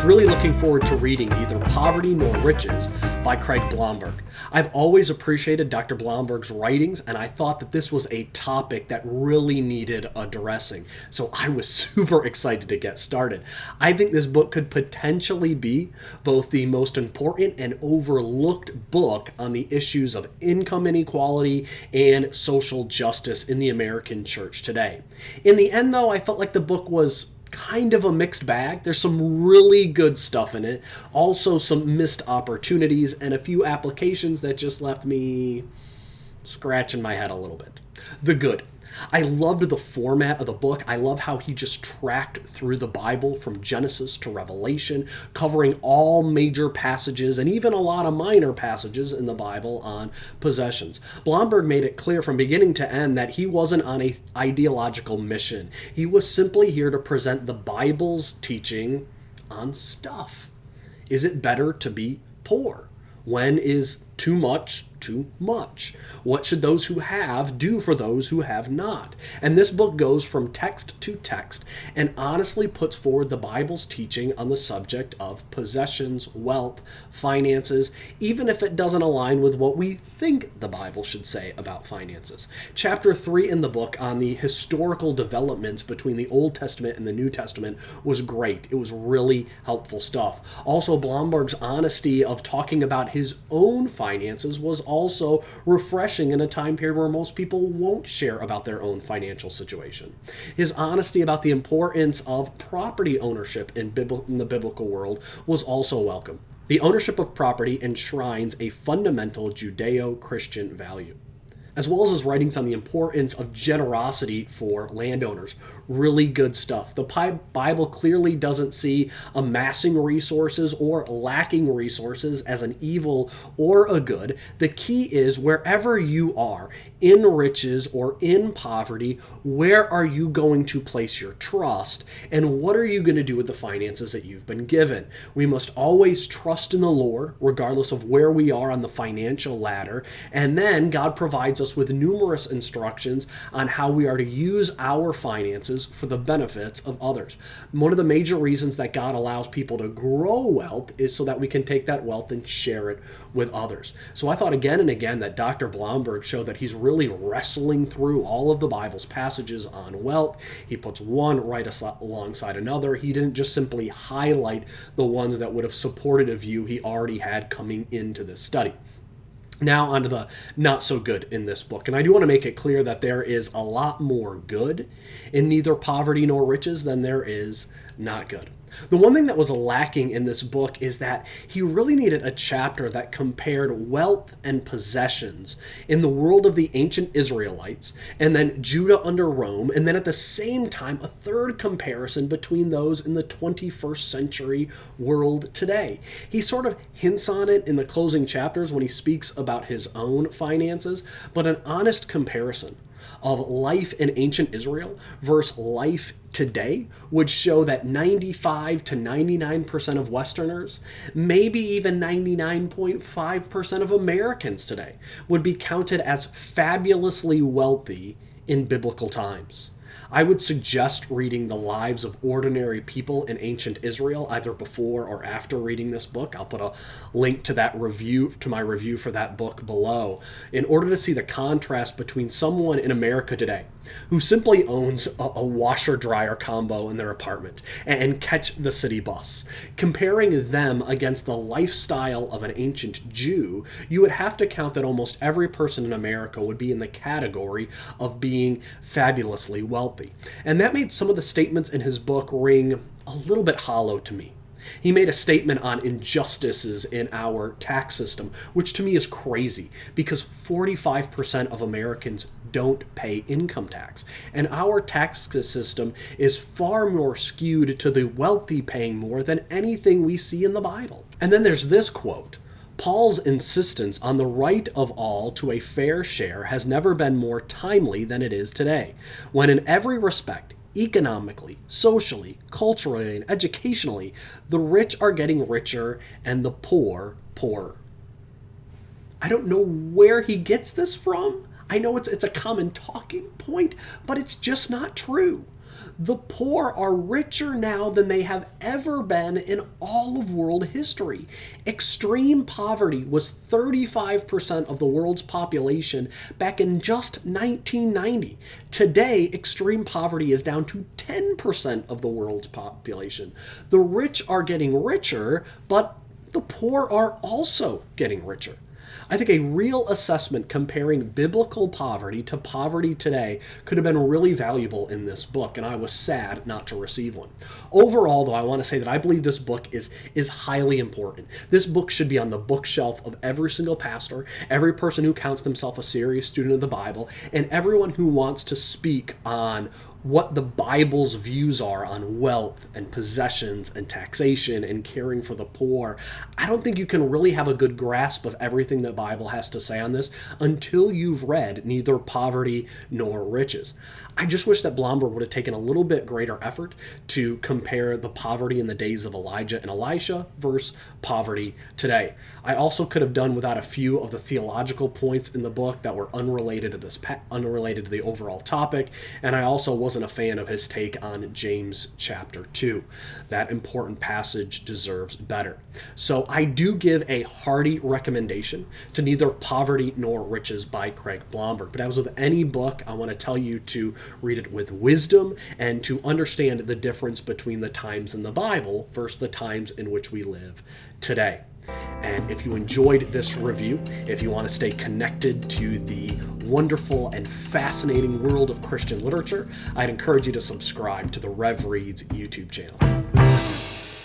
really looking forward to reading Neither Poverty Nor Riches by Craig Blomberg. I've always appreciated Dr. Blomberg's writings, and I thought that this was a topic that really needed addressing. So I was super excited to get started. I think this book could potentially be both the most important and overlooked book on the issues of income inequality and social justice in the American church today. In the end, though, I felt like the book was kind of a mixed bag. There's some really good stuff in it, also some missed opportunities, and a few applications that just left me scratching my head a little bit. The good. I loved the format of the book. I love how he just tracked through the Bible from Genesis to Revelation, covering all major passages and even a lot of minor passages in the Bible on possessions. Blomberg made it clear from beginning to end that he wasn't on an ideological mission. He was simply here to present the Bible's teaching on stuff. Is it better to be poor? When is too much too much? What should those who have do for those who have not? And this book goes from text to text and honestly puts forward the Bible's teaching on the subject of possessions, wealth, finances, even if it doesn't align with what we think the Bible should say about finances. Chapter 3 in the book on the historical developments between the Old Testament and the New Testament was great. It was really helpful stuff. Also, Blomberg's honesty of talking about his own finances was also refreshing in a time period where most people won't share about their own financial situation. His honesty about the importance of property ownership in the biblical world was also welcome. The ownership of property enshrines a fundamental Judeo-Christian value, as well as his writings on the importance of generosity for landowners. Really good stuff. The Bible clearly doesn't see amassing resources or lacking resources as an evil or a good. The key is wherever you are, in riches or in poverty, where are you going to place your trust? And what are you going to do with the finances that you've been given? We must always trust in the Lord, regardless of where we are on the financial ladder. And then God provides us with numerous instructions on how we are to use our finances for the benefits of others. One of the major reasons that God allows people to grow wealth is so that we can take that wealth and share it with others. So I thought again and again that Dr. Blomberg showed that he's really wrestling through all of the Bible's passages on wealth. He puts one right alongside another. He didn't just simply highlight the ones that would have supported a view he already had coming into this study. Now onto the not so good in this book. And I do want to make it clear that there is a lot more good in Neither Poverty Nor Riches than there is not good. The one thing that was lacking in this book is that he really needed a chapter that compared wealth and possessions in the world of the ancient Israelites, and then Judah under Rome, and then at the same time a third comparison between those in the 21st century world today. He sort of hints on it in the closing chapters when he speaks about his own finances, but an honest comparison of life in ancient Israel versus life today would show that 95 to 99% of Westerners, maybe even 99.5% of Americans today, would be counted as fabulously wealthy in biblical times. I would suggest reading the lives of ordinary people in ancient Israel, either before or after reading this book. I'll put a link to that review, to my review for that book below, in order to see the contrast between someone in America today who simply owns a washer-dryer combo in their apartment and catch the city bus. Comparing them against the lifestyle of an ancient Jew, you would have to count that almost every person in America would be in the category of being fabulously wealthy. And that made some of the statements in his book ring a little bit hollow to me. He made a statement on injustices in our tax system, which to me is crazy because 45% of Americans don't pay income tax. And our tax system is far more skewed to the wealthy paying more than anything we see in the Bible. And then there's this quote: Paul's insistence on the right of all to a fair share has never been more timely than it is today, when in every respect, economically, socially, culturally, and educationally, the rich are getting richer and the poor poorer. I don't know where he gets this from. I know it's a common talking point, but it's just not true. The poor are richer now than they have ever been in all of world history. Extreme poverty was 35% of the world's population back in just 1990. Today, extreme poverty is down to 10% of the world's population. The rich are getting richer, but the poor are also getting richer. I think a real assessment comparing biblical poverty to poverty today could have been really valuable in this book, and I was sad not to receive one. Overall, though, I want to say that I believe this book is highly important. This book should be on the bookshelf of every single pastor, every person who counts themselves a serious student of the Bible, and everyone who wants to speak on what the Bible's views are on wealth and possessions and taxation and caring for the poor. I don't think you can really have a good grasp of everything the Bible has to say on this until you've read Neither Poverty Nor Riches. I just wish that Blomberg would have taken a little bit greater effort to compare the poverty in the days of Elijah and Elisha versus poverty today. I also could have done without a few of the theological points in the book that were unrelated to the overall topic, and I also wasn't a fan of his take on James chapter 2. That important passage deserves better. So I do give a hearty recommendation to Neither Poverty Nor Riches by Craig Blomberg. But as with any book, I want to tell you to read it with wisdom and to understand the difference between the times in the Bible versus the times in which we live today. And if you enjoyed this review, if you want to stay connected to the wonderful and fascinating world of Christian literature, I'd encourage you to subscribe to the Rev Reads YouTube channel.